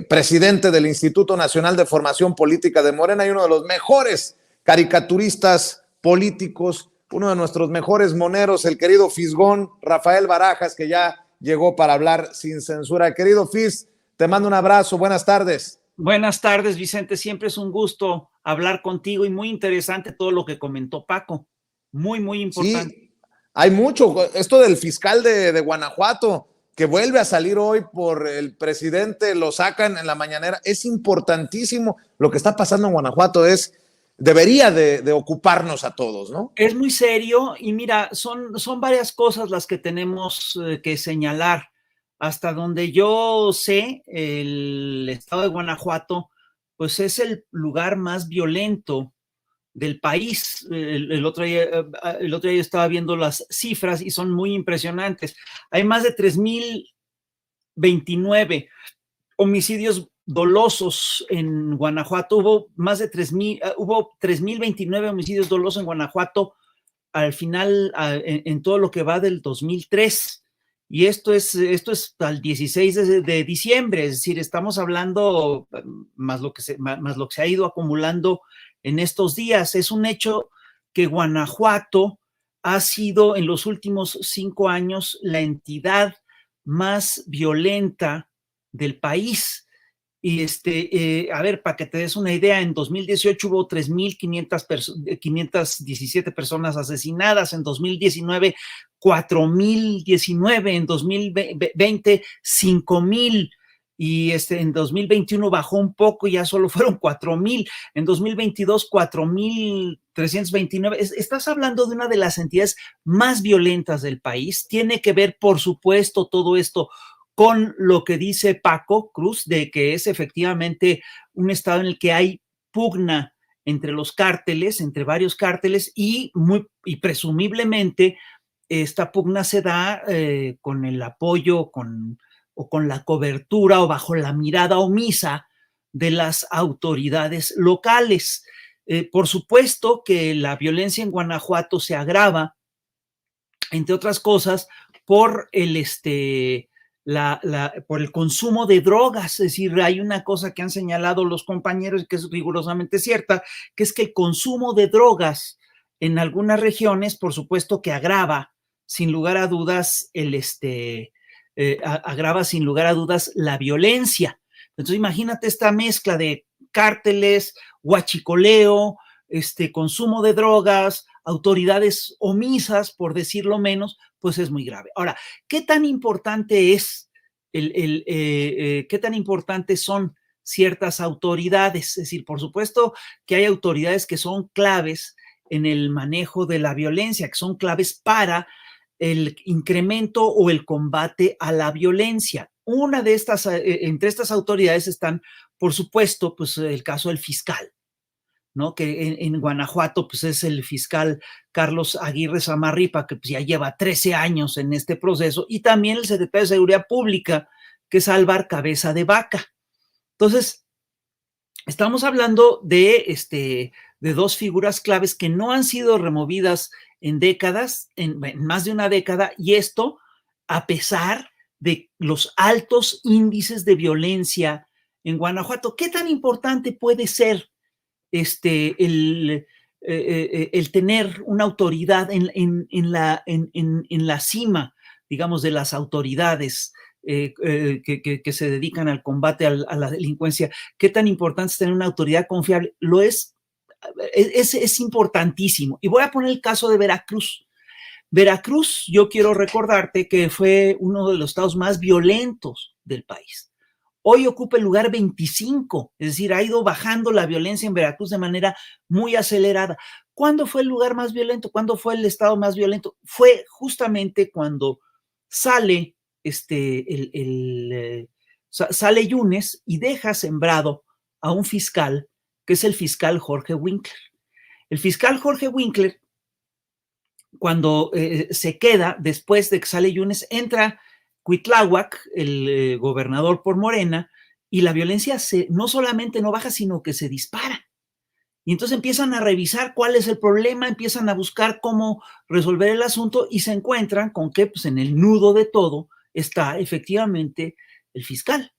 presidente del Instituto Nacional de Formación Política de Morena y uno de los mejores caricaturistas políticos, uno de nuestros mejores moneros, el querido Fisgón, Rafael Barajas, que ya llegó para hablar sin censura. Querido Fis, te mando un abrazo, buenas tardes. Buenas tardes, Vicente, siempre es un gusto hablar contigo y muy interesante todo lo que comentó Paco, muy importante. Sí, hay mucho, esto del fiscal de Guanajuato, que vuelve a salir hoy por el presidente, lo sacan en la mañanera, es importantísimo lo que está pasando en Guanajuato, debería de ocuparnos a todos, ¿no? Es muy serio y mira, son varias cosas las que tenemos que señalar. Hasta donde yo sé, el estado de Guanajuato, pues es el lugar más violento del país. El otro día yo estaba viendo las cifras y son muy impresionantes. Hay más de 3,029 homicidios dolosos en Guanajuato. Hubo más de 3,029 homicidios dolosos en Guanajuato al final, en todo lo que va del 2003. Y esto es al 16 de diciembre, es decir, estamos hablando más lo que se ha ido acumulando en estos días. Es un hecho que Guanajuato ha sido en los últimos 5 años la entidad más violenta del país. Y a ver, para que te des una idea, en 2018 hubo 3,517 personas asesinadas, en 2019 4,019, en 2020 5,000, y en 2021 bajó un poco, ya solo fueron 4,000, en 2022 4,329. Estás hablando de una de las entidades más violentas del país. Tiene que ver, por supuesto, todo esto con lo que dice Paco Cruz, de que es efectivamente un estado en el que hay pugna entre los cárteles, entre varios cárteles, y presumiblemente esta pugna se da con el apoyo o con la cobertura o bajo la mirada omisa de las autoridades locales. Por supuesto que la violencia en Guanajuato se agrava, entre otras cosas, por por el consumo de drogas. Es decir, hay una cosa que han señalado los compañeros que es rigurosamente cierta, que es que el consumo de drogas en algunas regiones, por supuesto que agrava sin lugar a dudas agrava sin lugar a dudas la violencia. Entonces imagínate esta mezcla de cárteles, huachicoleo, consumo de drogas, autoridades omisas, por decirlo menos, pues es muy grave. Ahora, ¿qué tan importante es qué tan importantes son ciertas autoridades? Es decir, por supuesto que hay autoridades que son claves en el manejo de la violencia, que son claves para el incremento o el combate a la violencia. Una de estas, entre estas autoridades están, por supuesto, pues el caso del fiscal, ¿no? Que en Guanajuato pues es el fiscal Carlos Aguirre Zamarripa, que pues ya lleva 13 años en este proceso, y también el secretario de Seguridad Pública, que es Álvar Cabeza de Vaca. Entonces, estamos hablando de dos figuras claves que no han sido removidas en décadas, en más de una década, y esto a pesar de los altos índices de violencia en Guanajuato. ¿Qué tan importante puede ser el tener una autoridad en la cima, digamos, de las autoridades que se dedican al combate a la delincuencia? ¿Qué tan importante es tener una autoridad confiable? Es importantísimo. Y voy a poner el caso de Veracruz. Veracruz, yo quiero recordarte que fue uno de los estados más violentos del país. Hoy ocupa el lugar 25, es decir, ha ido bajando la violencia en Veracruz de manera muy acelerada. ¿Cuándo fue el lugar más violento? ¿Cuándo fue el estado más violento? Fue justamente cuando sale sale Yunes y deja sembrado a un fiscal, que es el fiscal Jorge Winkler. El fiscal Jorge Winkler, cuando se queda, después de que sale Yunes, entra Cuitláhuac, el gobernador por Morena, y la violencia no solamente no baja, sino que se dispara. Y entonces empiezan a revisar cuál es el problema, empiezan a buscar cómo resolver el asunto y se encuentran con que pues, en el nudo de todo está efectivamente el fiscal.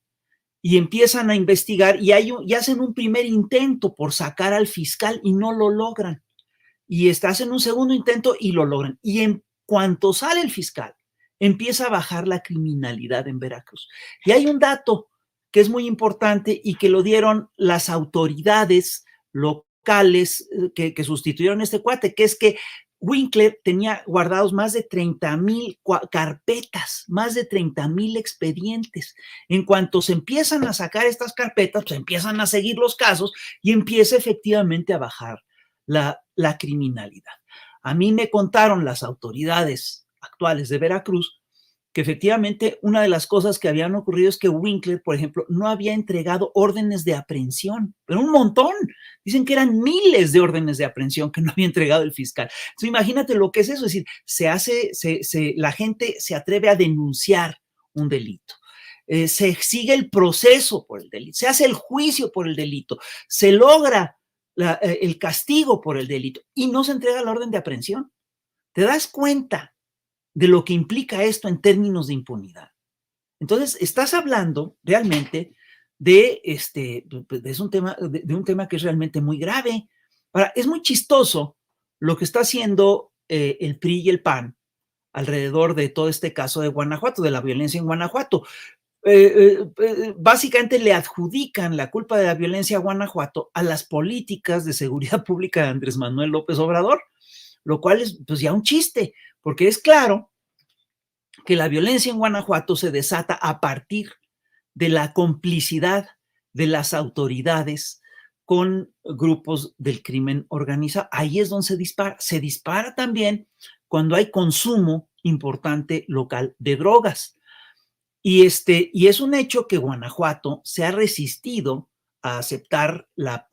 y empiezan a investigar y hacen un primer intento por sacar al fiscal y no lo logran. Y hacen un segundo intento y lo logran. Y en cuanto sale el fiscal, empieza a bajar la criminalidad en Veracruz. Y hay un dato que es muy importante y que lo dieron las autoridades locales que sustituyeron a este cuate, que es que Winkler tenía guardados más de 30,000 carpetas, más de 30,000 expedientes. En cuanto se empiezan a sacar estas carpetas, pues empiezan a seguir los casos y empieza efectivamente a bajar la criminalidad. A mí me contaron las autoridades actuales de Veracruz que efectivamente una de las cosas que habían ocurrido es que Winkler, por ejemplo, no había entregado órdenes de aprehensión, pero un montón. Dicen que eran miles de órdenes de aprehensión que no había entregado el fiscal. Entonces, imagínate lo que es eso, es decir, la gente se atreve a denunciar un delito. Se sigue el proceso por el delito, se hace el juicio por el delito, se logra el castigo por el delito y no se entrega la orden de aprehensión. ¿Te das cuenta de lo que implica esto en términos de impunidad? Entonces, estás hablando realmente de un tema que es realmente muy grave. Ahora, es muy chistoso lo que está haciendo el PRI y el PAN alrededor de todo este caso de Guanajuato, de la violencia en Guanajuato. Básicamente le adjudican la culpa de la violencia a Guanajuato a las políticas de seguridad pública de Andrés Manuel López Obrador, lo cual es pues ya un chiste, porque es claro que la violencia en Guanajuato se desata a partir de la complicidad de las autoridades con grupos del crimen organizado. Ahí es donde se dispara. Se dispara también cuando hay consumo importante local de drogas. Y es un hecho que Guanajuato se ha resistido a aceptar la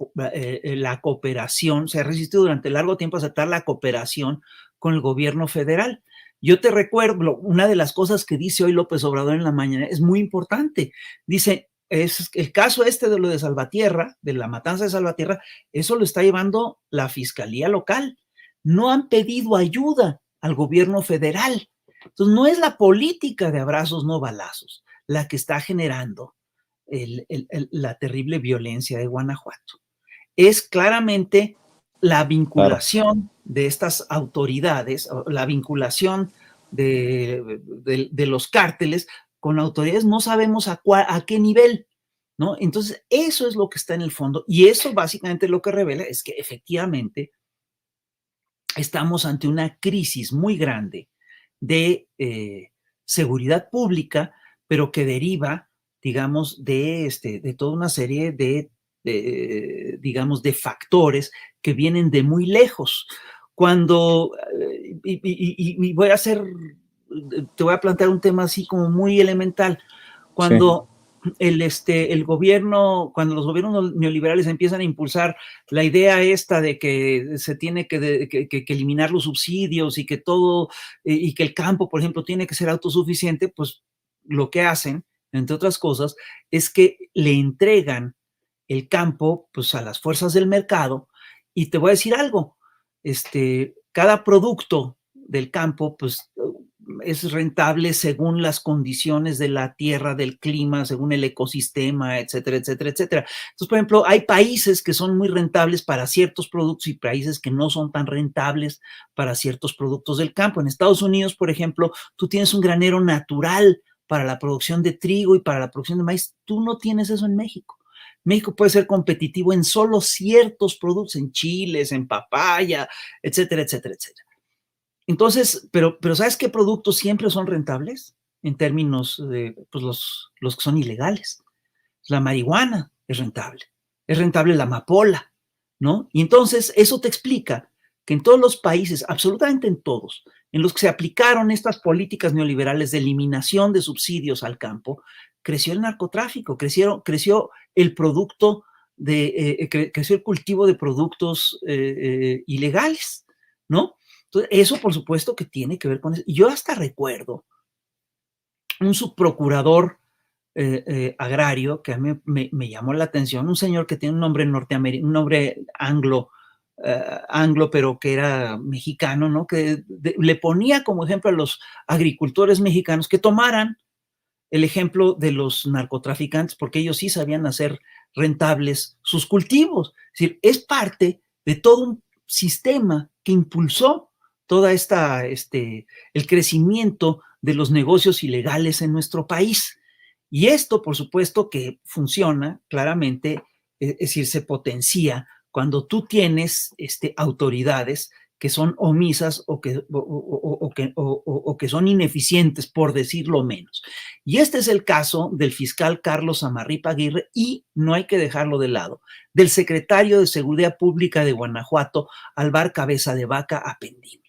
cooperación, se ha resistido durante largo tiempo a aceptar la cooperación con el gobierno federal. Yo te recuerdo, una de las cosas que dice hoy López Obrador en la mañana es muy importante. Dice, es el caso de lo de Salvatierra, de la matanza de Salvatierra, eso lo está llevando la Fiscalía Local. No han pedido ayuda al gobierno federal. Entonces, no es la política de abrazos, no balazos, la que está generando la terrible violencia de Guanajuato. Es claramente la vinculación de estas autoridades, la vinculación de los cárteles con autoridades, no sabemos a qué nivel, ¿no? Entonces, eso es lo que está en el fondo y eso básicamente lo que revela es que efectivamente estamos ante una crisis muy grande de seguridad pública, pero que deriva, digamos, de toda una serie digamos, de factores que vienen de muy lejos. Cuando, y voy a hacer, te voy a plantear un tema así como muy elemental. Cuando el gobierno, cuando los gobiernos neoliberales empiezan a impulsar la idea esta de que se tiene que eliminar los subsidios y que todo, y que el campo, por ejemplo, tiene que ser autosuficiente, pues lo que hacen, entre otras cosas, es que le entregan el campo pues a las fuerzas del mercado. Y te voy a decir algo, cada producto del campo pues es rentable según las condiciones de la tierra, del clima, según el ecosistema, etcétera, etcétera, etcétera. Entonces, por ejemplo, hay países que son muy rentables para ciertos productos y países que no son tan rentables para ciertos productos del campo. En Estados Unidos, por ejemplo, tú tienes un granero natural para la producción de trigo y para la producción de maíz. Tú no tienes eso en México. México puede ser competitivo en solo ciertos productos, en chiles, en papaya, etcétera, etcétera, etcétera. Entonces, pero ¿sabes qué productos siempre son rentables? En términos de pues los que son ilegales. La marihuana es rentable la amapola, ¿no? Y entonces eso te explica que en todos los países, absolutamente en todos, en los que se aplicaron estas políticas neoliberales de eliminación de subsidios al campo, creció el narcotráfico, creció el producto creció el cultivo de productos ilegales, ¿no? Entonces, eso por supuesto que tiene que ver con eso. Y yo hasta recuerdo un subprocurador agrario que a mí me llamó la atención, un señor que tiene un nombre norteamericano, un nombre anglo, pero que era mexicano, ¿no? Que le ponía como ejemplo a los agricultores mexicanos que tomaran el ejemplo de los narcotraficantes, porque ellos sí sabían hacer rentables sus cultivos. Es decir, es parte de todo un sistema que impulsó toda el crecimiento de los negocios ilegales en nuestro país. Y esto, por supuesto, que funciona claramente, es decir, se potencia cuando tú tienes autoridades que son omisas o que son ineficientes, por decirlo menos. Y este es el caso del fiscal Carlos Amarripa Aguirre, y no hay que dejarlo de lado, del secretario de Seguridad Pública de Guanajuato, Alvar Cabeza de Vaca Apendini.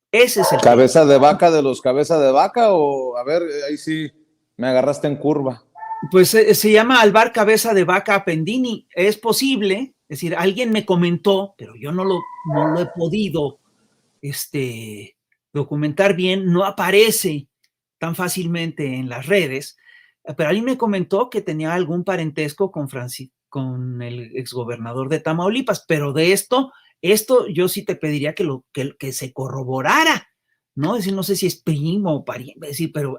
Ese es el ¿Cabeza de vaca de los cabeza de vaca? O, a ver, ahí sí me agarraste en curva. Pues se llama Alvar Cabeza de Vaca Apendini. Es posible, es decir, alguien me comentó, pero yo no lo he podido documentar bien, no aparece tan fácilmente en las redes, pero alguien me comentó que tenía algún parentesco con el exgobernador de Tamaulipas, pero de esto yo sí te pediría que se corroborara, ¿no? Es decir, no sé si es primo o pariente, es decir, pero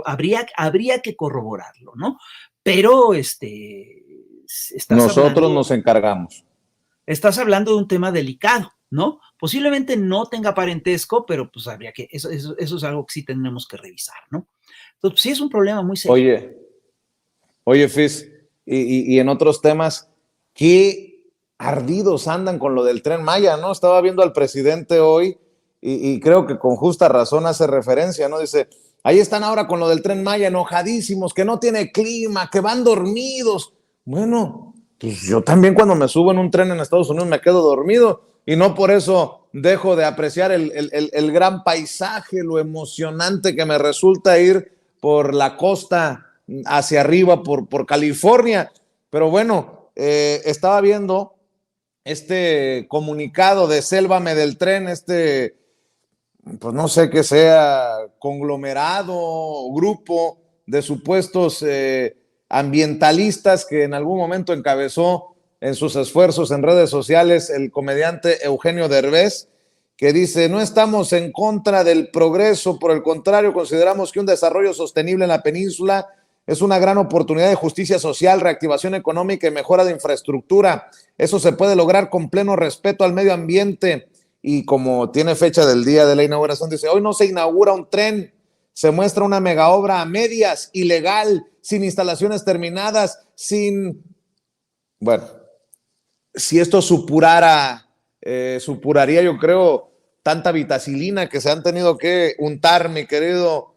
habría que corroborarlo, ¿no? Pero nosotros nos encargamos. Estás hablando de un tema delicado, ¿no? Posiblemente no tenga parentesco, pero pues habría que, eso es algo que sí tenemos que revisar, ¿no? Entonces, sí es un problema muy serio. Oye, Fis, y en otros temas, qué ardidos andan con lo del Tren Maya, ¿no? Estaba viendo al presidente hoy y creo que con justa razón hace referencia, ¿no? Dice, ahí están ahora con lo del Tren Maya, enojadísimos, que no tiene clima, que van dormidos. Bueno, pues yo también cuando me subo en un tren en Estados Unidos me quedo dormido y no por eso dejo de apreciar el gran paisaje, lo emocionante que me resulta ir por la costa hacia arriba, por California. Pero bueno, estaba viendo este comunicado de Sélvame del Tren, pues no sé qué sea, conglomerado, grupo de supuestos ambientalistas que en algún momento encabezó en sus esfuerzos en redes sociales el comediante Eugenio Derbez, que dice, no estamos en contra del progreso, por el contrario, consideramos que un desarrollo sostenible en la península es una gran oportunidad de justicia social, reactivación económica y mejora de infraestructura. Eso se puede lograr con pleno respeto al medio ambiente. Y como tiene fecha del día de la inauguración, dice, hoy no se inaugura un tren, se muestra una mega obra a medias, ilegal, sin instalaciones terminadas, bueno, si esto supuraría, yo creo, tanta vitacilina que se han tenido que untar, mi querido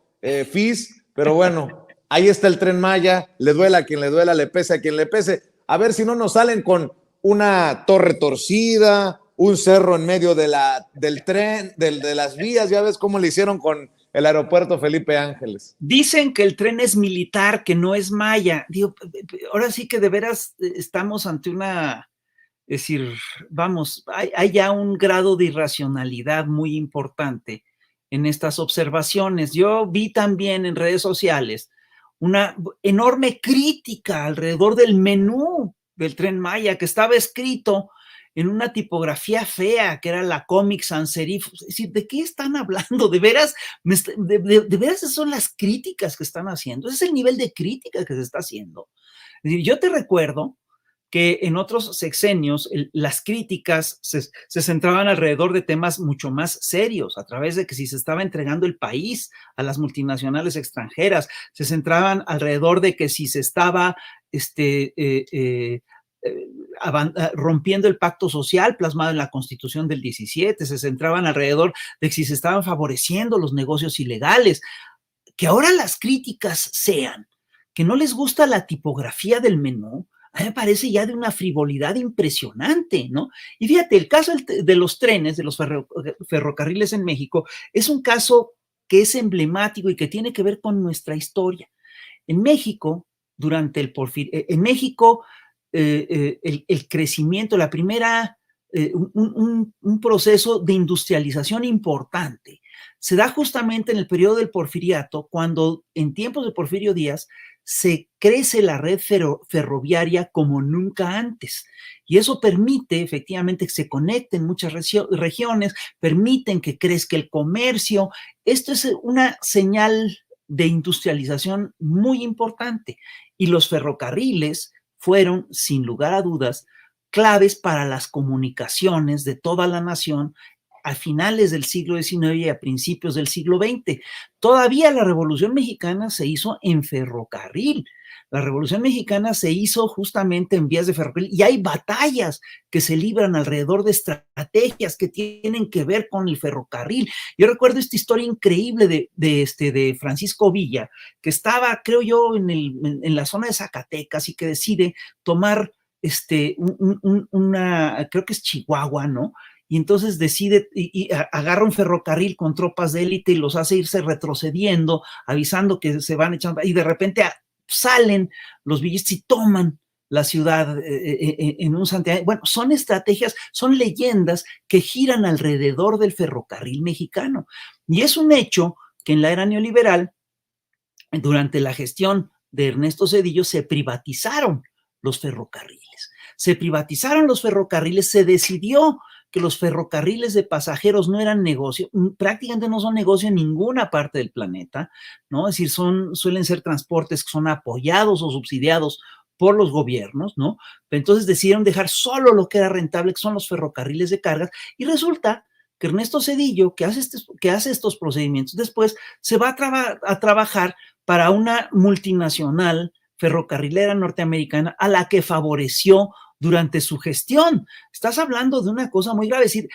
Fis, pero bueno, ahí está el Tren Maya, le duela a quien le duela, le pese a quien le pese. A ver si no nos salen con una torre torcida, un cerro en medio del tren, de las vías, ya ves cómo le hicieron con el aeropuerto Felipe Ángeles. Dicen que el tren es militar, que no es maya. Digo, ahora sí que de veras estamos ante es decir, vamos, hay ya un grado de irracionalidad muy importante en estas observaciones. Yo vi también en redes sociales una enorme crítica alrededor del menú del Tren Maya, que estaba escrito en una tipografía fea, que era la Comic Sans Serif. Es decir, ¿de qué están hablando? ¿De veras? ¿De veras esas son las críticas que están haciendo? Ese es el nivel de crítica que se está haciendo. Es decir, yo te recuerdo que en otros sexenios las críticas se centraban alrededor de temas mucho más serios, a través de que si se estaba entregando el país a las multinacionales extranjeras, se centraban alrededor de que si se estaba rompiendo el pacto social plasmado en la Constitución del 17, se centraban alrededor de que si se estaban favoreciendo los negocios ilegales. Que ahora las críticas sean que no les gusta la tipografía del menú, a mí me parece ya de una frivolidad impresionante, ¿no? Y fíjate, el caso de los trenes, de los ferrocarriles en México, es un caso que es emblemático y que tiene que ver con nuestra historia. En México, durante en México, el crecimiento, la primera, un proceso de industrialización importante, se da justamente en el periodo del Porfiriato, cuando en tiempos de Porfirio Díaz se crece la red ferroviaria como nunca antes. Y eso permite efectivamente que se conecten muchas regiones, permiten que crezca el comercio. Esto es una señal de industrialización muy importante y los ferrocarriles fueron, sin lugar a dudas, claves para las comunicaciones de toda la nación a finales del siglo XIX y a principios del siglo XX. Todavía la Revolución Mexicana se hizo en ferrocarril. La Revolución Mexicana se hizo justamente en vías de ferrocarril y hay batallas que se libran alrededor de estrategias que tienen que ver con el ferrocarril. Yo recuerdo esta historia increíble de Francisco Villa, que estaba, creo yo, en la zona de Zacatecas y que decide tomar creo que es Chihuahua, ¿no? Y entonces decide y agarra un ferrocarril con tropas de élite y los hace irse retrocediendo, avisando que se van echando, y de repente salen los villistas y toman la ciudad en un santiago. Bueno, son estrategias, son leyendas que giran alrededor del ferrocarril mexicano. Y es un hecho que en la era neoliberal, durante la gestión de Ernesto Zedillo, se privatizaron los ferrocarriles. Se privatizaron los ferrocarriles, se decidió que los ferrocarriles de pasajeros no eran negocio, prácticamente no son negocio en ninguna parte del planeta, ¿no? Es decir, suelen ser transportes que son apoyados o subsidiados por los gobiernos, ¿no? Entonces decidieron dejar solo lo que era rentable, que son los ferrocarriles de cargas, y resulta que Ernesto Zedillo, que hace estos procedimientos, después se va a trabajar para una multinacional ferrocarrilera norteamericana a la que favoreció durante su gestión. Estás hablando de una cosa muy grave, es decir,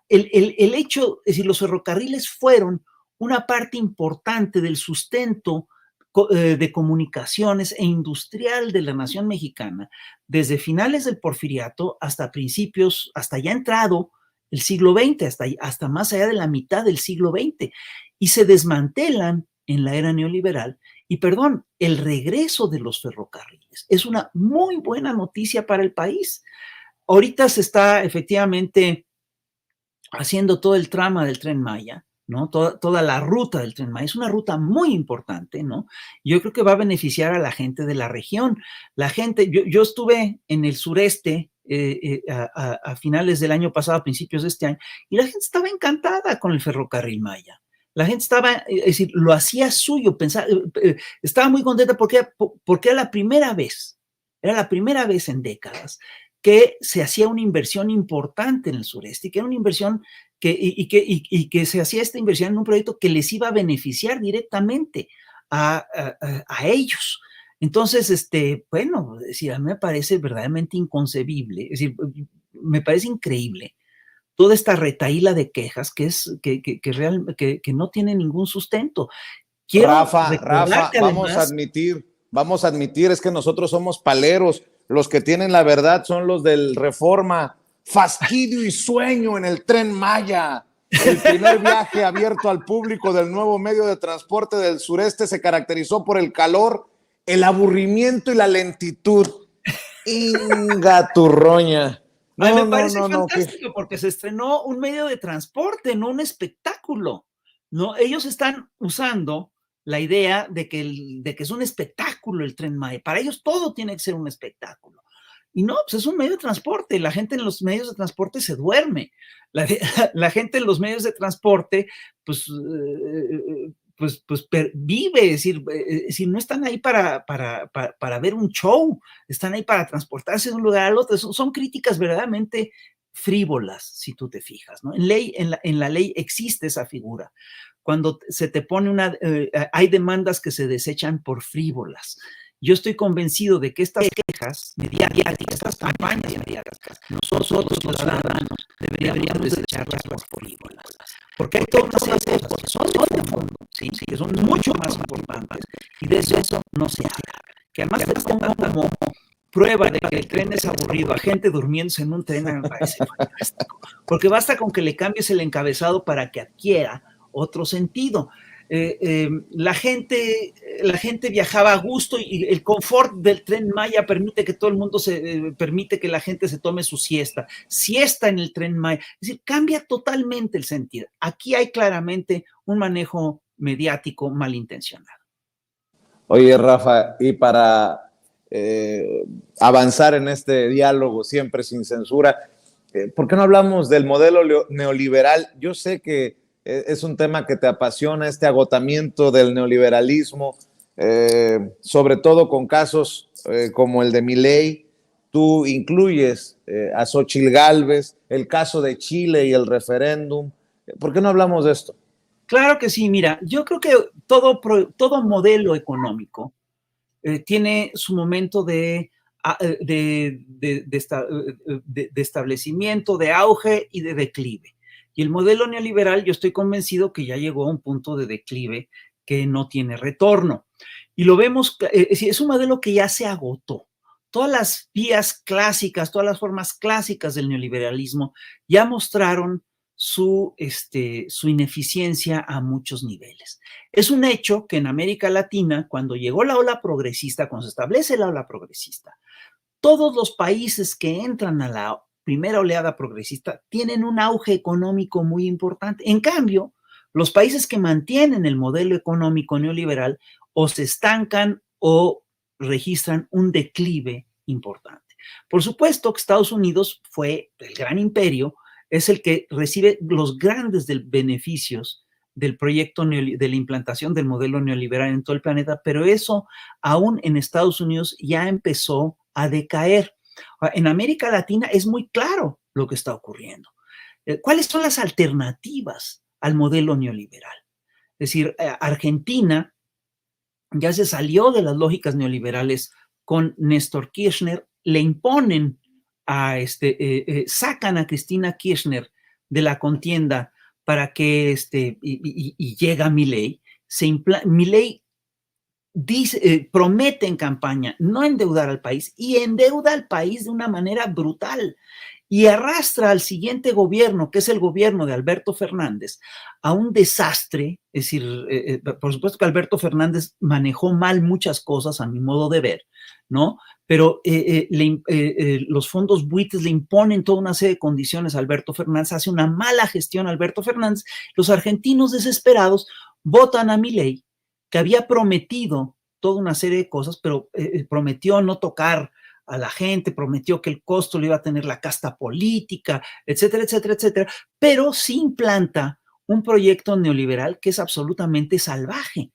el hecho, es decir, los ferrocarriles fueron una parte importante del sustento de comunicaciones e industrial de la nación mexicana desde finales del Porfiriato hasta principios, hasta ya entrado el siglo XX, hasta más allá de la mitad del siglo XX, y se desmantelan en la era neoliberal. Y perdón, el regreso de los ferrocarriles es una muy buena noticia para el país. Ahorita se está efectivamente haciendo todo el trama del Tren Maya, ¿no? Toda la ruta del Tren Maya. Es una ruta muy importante, ¿no? Yo creo que va a beneficiar a la gente de la región. La gente, yo estuve en el sureste a finales del año pasado, a principios de este año, y la gente estaba encantada con el ferrocarril Maya. La gente estaba, es decir, lo hacía suyo, estaba muy contenta porque era la primera vez en décadas que se hacía una inversión importante en el sureste y que era una inversión que se hacía esta inversión en un proyecto que les iba a beneficiar directamente a ellos. Entonces, bueno, es decir, a mí me parece verdaderamente inconcebible, es decir, me parece increíble toda esta retahíla de quejas que no tiene ningún sustento. Rafa, vamos a admitir, es que nosotros somos paleros, los que tienen la verdad son los del Reforma. Fastidio y sueño en el Tren Maya. El primer viaje abierto al público del nuevo medio de transporte del sureste se caracterizó por el calor, el aburrimiento y la lentitud. Inga turroña. No, me parece fantástico porque se estrenó un medio de transporte, no un espectáculo, ¿no? Ellos están usando la idea de que es un espectáculo el Tren Maya. Para ellos todo tiene que ser un espectáculo. Y no, pues es un medio de transporte. La gente en los medios de transporte se duerme. La gente en los medios de transporte, pues vive, es decir, no están ahí para ver un show, están ahí para transportarse de un lugar al otro. Son críticas verdaderamente frívolas, si tú te fijas, ¿no? En la ley existe esa figura. Cuando se te pone hay demandas que se desechan por frívolas. Yo estoy convencido de que estas quejas mediáticas, estas campañas mediáticas, nosotros los ciudadanos deberíamos desecharlas por frívolas. Porque hay todas una serie de cosas que son de fondo, ¿sí? Que son mucho más importantes y de eso no se habla. Que además te pongan como prueba de que el tren es aburrido, a gente durmiéndose en un tren, me parece fantástico. Porque basta con que le cambies el encabezado para que adquiera otro sentido. La gente viajaba a gusto y el confort del Tren Maya permite que todo el mundo permite que la gente se tome su siesta en el Tren Maya. Es decir, cambia totalmente el sentido. Aquí hay claramente un manejo mediático malintencionado. Oye, Rafa, y para avanzar en este diálogo siempre sin censura, ¿por qué no hablamos del modelo neoliberal? Yo sé que es un tema que te apasiona, este agotamiento del neoliberalismo, sobre todo con casos como el de Milei. Tú incluyes a Xóchitl Gálvez, el caso de Chile y el referéndum. ¿Por qué no hablamos de esto? Claro que sí, mira, yo creo que todo modelo económico tiene su momento de establecimiento, de auge y de declive. Y el modelo neoliberal, yo estoy convencido que ya llegó a un punto de declive que no tiene retorno. Y lo vemos, es un modelo que ya se agotó. Todas las vías clásicas, todas las formas clásicas del neoliberalismo ya mostraron su ineficiencia a muchos niveles. Es un hecho que en América Latina, cuando llegó la ola progresista, cuando se establece la ola progresista, todos los países que entran a la primera oleada progresista tienen un auge económico muy importante. En cambio, los países que mantienen el modelo económico neoliberal o se estancan o registran un declive importante. Por supuesto que Estados Unidos fue el gran imperio, es el que recibe los grandes beneficios del proyecto de la implantación del modelo neoliberal en todo el planeta, pero eso aún en Estados Unidos ya empezó a decaer. En América Latina es muy claro lo que está ocurriendo. ¿Cuáles son las alternativas al modelo neoliberal? Es decir, Argentina ya se salió de las lógicas neoliberales con Néstor Kirchner, le imponen sacan a Cristina Kirchner de la contienda para que y llega Milei. Milei promete en campaña no endeudar al país y endeuda al país de una manera brutal y arrastra al siguiente gobierno, que es el gobierno de Alberto Fernández, a un desastre. Es decir, por supuesto que Alberto Fernández manejó mal muchas cosas a mi modo de ver, ¿no? Pero los fondos buitres le imponen toda una serie de condiciones a Alberto Fernández, hace una mala gestión a Alberto Fernández, los argentinos desesperados votan a Milei, que había prometido toda una serie de cosas, pero prometió no tocar a la gente, prometió que el costo lo iba a tener la casta política, etcétera, etcétera, etcétera, pero sí implanta un proyecto neoliberal que es absolutamente salvaje.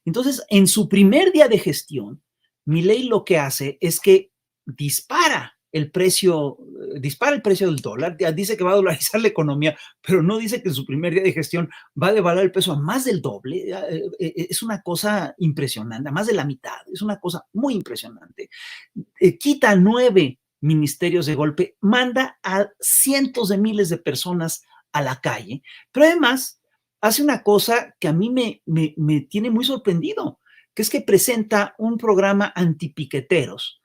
Entonces, en su primer día de gestión, Milei lo que hace es que dispara el precio del dólar, dice que va a dolarizar la economía, pero no dice que en su primer día de gestión va a devaluar el peso a más del doble. Es una cosa impresionante, a más de la mitad, es una cosa muy impresionante. Quita 9 ministerios de golpe, manda a cientos de miles de personas a la calle, pero además hace una cosa que a mí me tiene muy sorprendido, que es que presenta un programa antipiqueteros,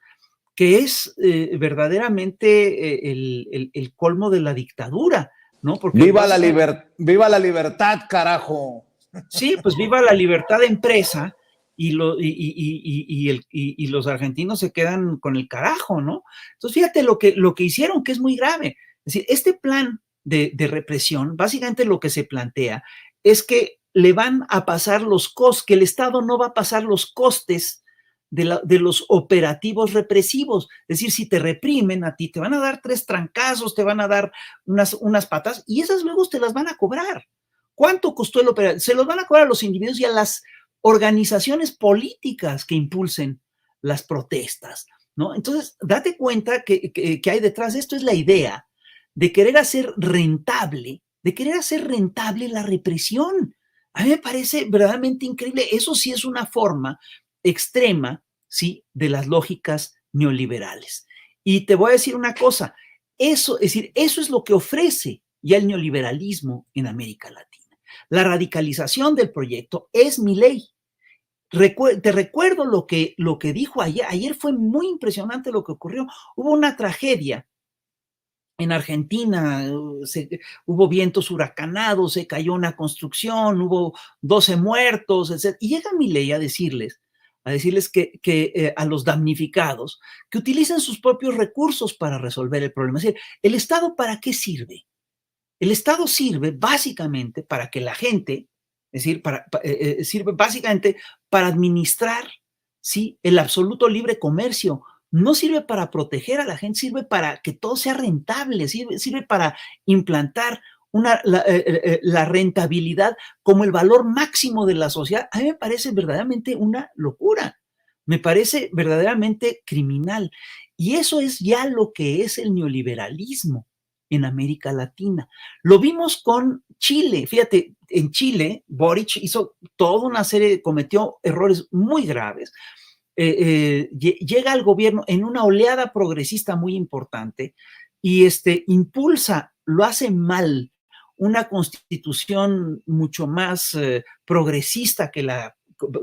que es verdaderamente el colmo de la dictadura, ¿no? Porque viva la libertad, carajo. Sí, pues viva la libertad de empresa y los argentinos se quedan con el carajo, ¿no? Entonces, fíjate lo que hicieron, que es muy grave. Es decir, este plan de represión, básicamente lo que se plantea es que le van a pasar los costes, que el Estado no va a pasar los costes de los operativos represivos. Es decir, si te reprimen a ti, te van a dar 3 trancazos, te van a dar unas patas y esas luego te las van a cobrar. ¿Cuánto costó el operativo? Se los van a cobrar a los individuos y a las organizaciones políticas que impulsen las protestas, ¿no? Entonces, date cuenta que hay detrás de esto es la idea de querer hacer rentable la represión. A mí me parece verdaderamente increíble. Eso sí es una forma extrema, ¿sí?, de las lógicas neoliberales. Y te voy a decir una cosa, eso es lo que ofrece ya el neoliberalismo en América Latina. La radicalización del proyecto es Milei. Te recuerdo lo que dijo ayer. Ayer fue muy impresionante lo que ocurrió. Hubo una tragedia en Argentina, hubo vientos huracanados, se cayó una construcción, hubo 12 muertos, etc. Y llega Milei a decirles que a los damnificados que utilicen sus propios recursos para resolver el problema. Es decir, ¿el Estado para qué sirve? El Estado sirve básicamente para que la gente, es decir, sirve básicamente para administrar, ¿sí?, el absoluto libre comercio. No sirve para proteger a la gente, sirve para que todo sea rentable, sirve para implantar la rentabilidad como el valor máximo de la sociedad, a mí me parece verdaderamente una locura, me parece verdaderamente criminal. Y eso es ya lo que es el neoliberalismo en América Latina. Lo vimos con Chile. Fíjate, en Chile, Boric hizo toda una serie, cometió errores muy graves. Llega al gobierno en una oleada progresista muy importante y impulsa, lo hace mal, una constitución mucho más progresista que la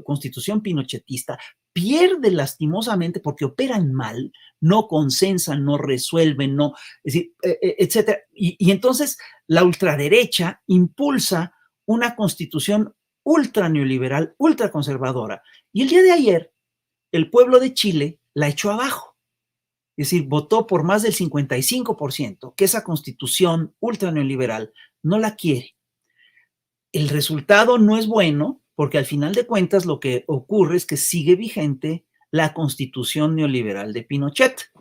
constitución pinochetista, pierde lastimosamente porque operan mal, no consensan, no resuelven, no, es decir, etcétera. Y entonces la ultraderecha impulsa una constitución ultra neoliberal, ultra conservadora. Y el día de ayer, el pueblo de Chile la echó abajo. Es decir, votó por más del 55% que esa constitución ultra neoliberal no la quiere. El resultado no es bueno porque al final de cuentas lo que ocurre es que sigue vigente la constitución neoliberal de Pinochet.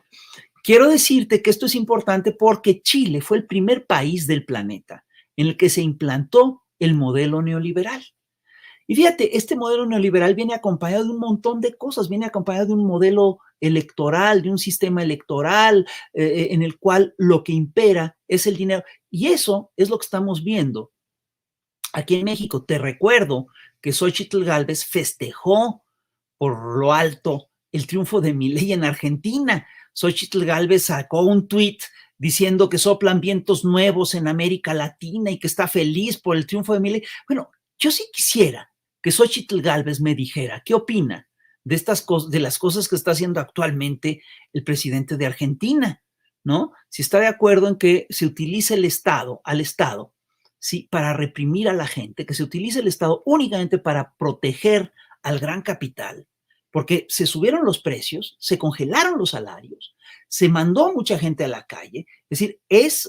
Quiero decirte que esto es importante porque Chile fue el primer país del planeta en el que se implantó el modelo neoliberal. Y fíjate, este modelo neoliberal viene acompañado de un montón de cosas, viene acompañado de un modelo electoral, de un sistema electoral en el cual lo que impera es el dinero. Y eso es lo que estamos viendo aquí en México. Te recuerdo que Xóchitl Gálvez festejó por lo alto el triunfo de Milei en Argentina. Xóchitl Gálvez sacó un tuit diciendo que soplan vientos nuevos en América Latina y que está feliz por el triunfo de Milei. Bueno, yo sí quisiera que Xóchitl Gálvez me dijera qué opina de estas cosas, de las cosas que está haciendo actualmente el presidente de Argentina, ¿no? Si está de acuerdo en que se utilice el Estado, al Estado, ¿sí? Para reprimir a la gente, que se utilice el Estado únicamente para proteger al gran capital, porque se subieron los precios, se congelaron los salarios, se mandó mucha gente a la calle. Es decir,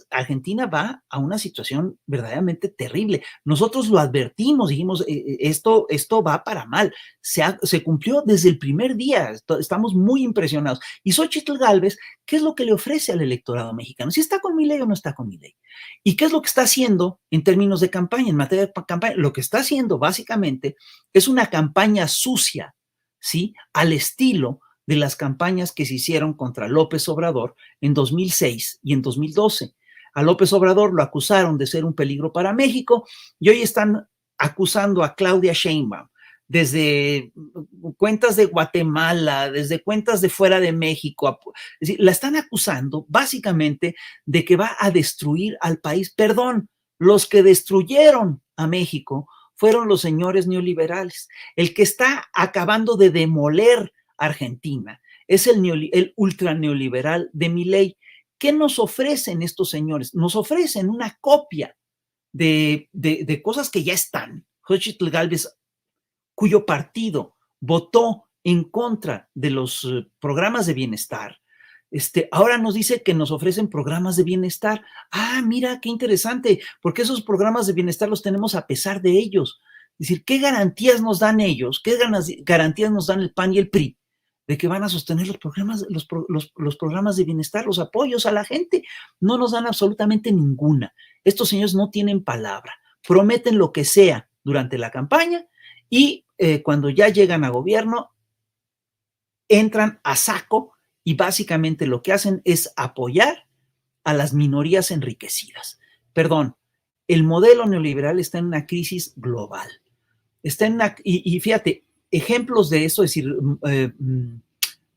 Argentina va a una situación verdaderamente terrible. Nosotros lo advertimos, dijimos, esto va para mal. Se cumplió desde el primer día, estamos muy impresionados. Y Xóchitl Gálvez, ¿qué es lo que le ofrece al electorado mexicano? ¿Si está con Milei o no está con Milei? ¿Y qué es lo que está haciendo en términos de campaña, en materia de campaña? Lo que está haciendo básicamente es una campaña sucia, ¿sí? Al estilo de las campañas que se hicieron contra López Obrador en 2006 y en 2012. A López Obrador lo acusaron de ser un peligro para México y hoy están acusando a Claudia Sheinbaum desde cuentas de Guatemala, desde cuentas de fuera de México. Es decir, la están acusando básicamente de que va a destruir al país. Perdón, los que destruyeron a México fueron los señores neoliberales. El que está acabando de demoler Argentina es el ultra neoliberal de Milei. ¿Qué nos ofrecen estos señores? Nos ofrecen una copia de cosas que ya están. Xóchitl Gálvez, cuyo partido votó en contra de los programas de bienestar, ahora nos dice que nos ofrecen programas de bienestar. Ah, mira, qué interesante, porque esos programas de bienestar los tenemos a pesar de ellos. Es decir, ¿qué garantías nos dan ellos? ¿Qué garantías nos dan el PAN y el PRI de que van a sostener los programas de bienestar, los apoyos a la gente? No nos dan absolutamente ninguna. Estos señores no tienen palabra, prometen lo que sea durante la campaña y cuando ya llegan a gobierno, entran a saco y básicamente lo que hacen es apoyar a las minorías enriquecidas. Perdón, el modelo neoliberal está en una crisis global. Y fíjate, ejemplos de eso, es decir,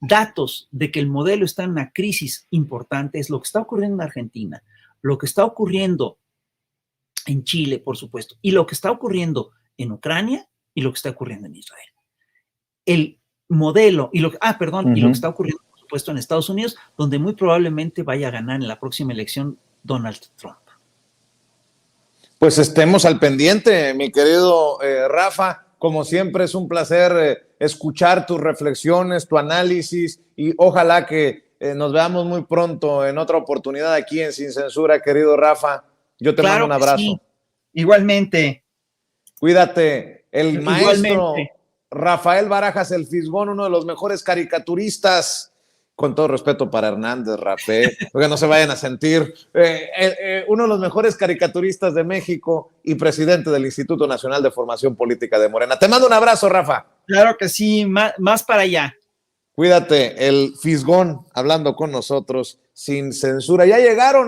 datos de que el modelo está en una crisis importante es lo que está ocurriendo en Argentina, lo que está ocurriendo en Chile, por supuesto, y lo que está ocurriendo en Ucrania y lo que está ocurriendo en Israel. El modelo y lo que está ocurriendo, por supuesto, en Estados Unidos, donde muy probablemente vaya a ganar en la próxima elección Donald Trump. Pues estemos al pendiente, mi querido Rafa. Como siempre, es un placer escuchar tus reflexiones, tu análisis y ojalá que nos veamos muy pronto en otra oportunidad aquí en Sin Censura, querido Rafa. Yo te mando un abrazo. Sí. Igualmente. Cuídate. El maestro Rafael Barajas, el Fisgón, uno de los mejores caricaturistas Con todo respeto para Hernández, Rapé, porque no se vayan a sentir uno de los mejores caricaturistas de México y presidente del Instituto Nacional de Formación Política de Morena. Te mando un abrazo, Rafa. Claro que sí, más para allá. Cuídate, el Fisgón hablando con nosotros sin censura. Ya llegaron.